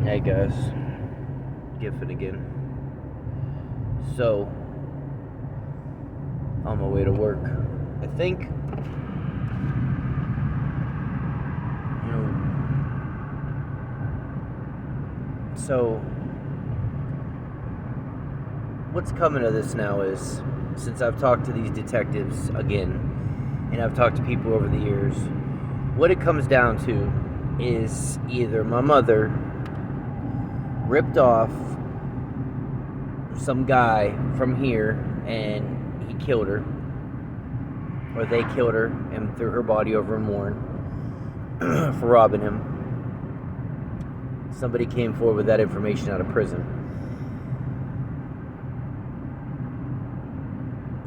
Hey guys, Giffen again. So, on my way to work, I think, you know, so what's coming of this now is, since I've talked to these detectives again, and I've talked to people over the years, what it comes down to is either my mother ripped off some guy from here and he killed her, or they killed her and threw her body over in Warren for robbing him. Somebody came forward with that information out of prison.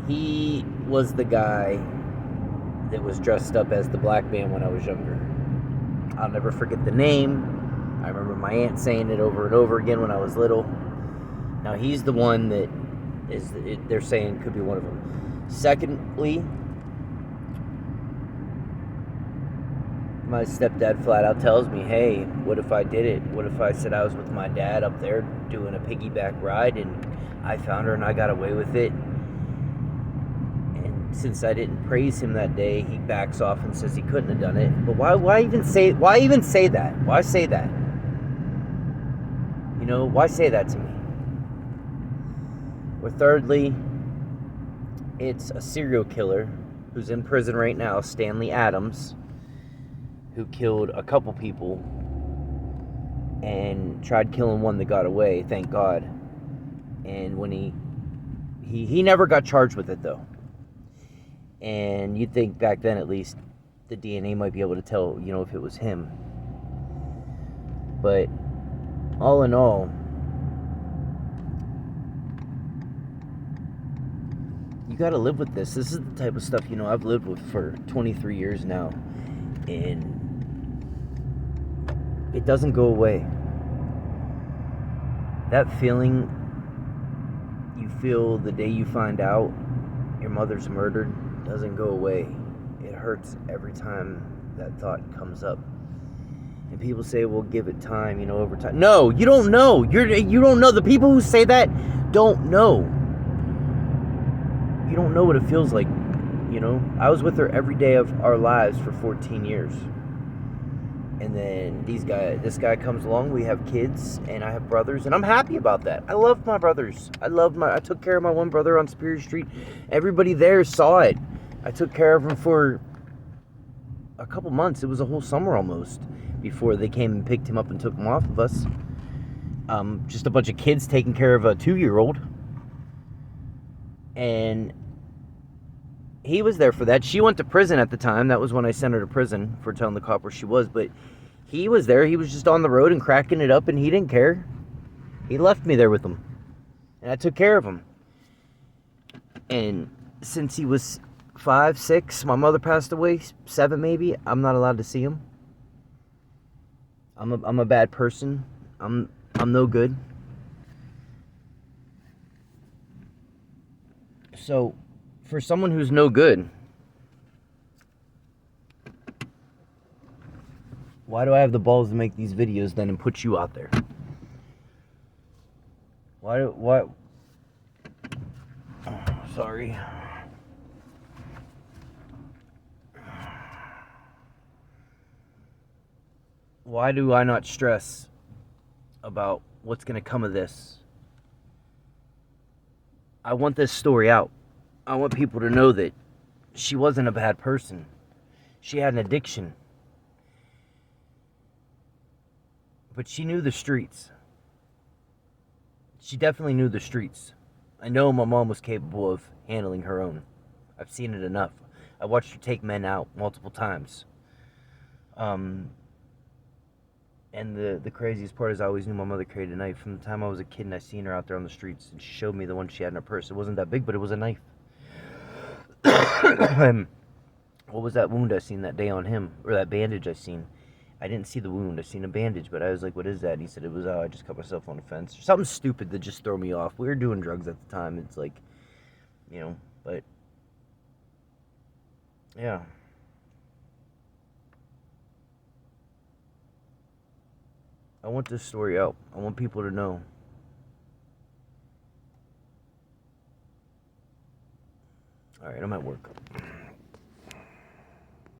He was the guy that was dressed up as the black man when I was younger. I'll never forget the name. I remember my aunt saying it over and over again when I was little. Now he's the one that they're saying could be one of them. Secondly, my stepdad flat out tells me, hey, what if I did it? What if I said I was with my dad up there doing a piggyback ride and I found her and I got away with it? And since I didn't praise him that day, he backs off and says he couldn't have done it. But why even say that? Why say that? You know, why say that to me? Or thirdly, it's a serial killer who's in prison right now, Stanley Adams, who killed a couple people and tried killing one that got away, thank God. And when he never got charged with it though. And you'd think back then at least the DNA might be able to tell, you know, if it was him. But all in all, you gotta live with this. This is the type of stuff, you know, I've lived with for 23 years now. And it doesn't go away. That feeling you feel the day you find out your mother's murdered doesn't go away. It hurts every time that thought comes up. And people say, well, give it time, you know, over time. No, you don't know. You don't know. The people who say that don't know. You don't know what it feels like, you know. I was with her every day of our lives for 14 years. And then this guy comes along, we have kids, and I have brothers, and I'm happy about that. I love my brothers. I took care of my one brother on Superior Street. Everybody there saw it. I took care of him for a couple months. It was a whole summer almost before they came and picked him up and took him off of us. Just a bunch of kids taking care of a 2-year-old. And he was there for that. She went to prison at the time. That was when I sent her to prison for telling the cop where she was. But he was there. He was just on the road and cracking it up, and he didn't care. He left me there with him. And I took care of him. And since he was 5, 6, my mother passed away, 7 maybe, I'm not allowed to see him. I'm a bad person. I'm no good. So, for someone who's no good, why do I have the balls to make these videos then and put you out there? Why? Sorry. Why do I not stress about what's going to come of this? I want this story out. I want people to know that she wasn't a bad person. She had an addiction. But she knew the streets. She definitely knew the streets. I know my mom was capable of handling her own. I've seen it enough. I watched her take men out multiple times. And the craziest part is I always knew my mother carried a knife. From the time I was a kid and I seen her out there on the streets, and she showed me the one she had in her purse. It wasn't that big, but it was a knife. What was that wound I seen that day on him? Or that bandage I seen? I didn't see the wound. I seen a bandage, but I was like, what is that? And he said it was, I just cut myself on a fence. Something stupid that just threw me off. We were doing drugs at the time. It's like, you know, but yeah. I want this story out. I want people to know. All right, I'm at work.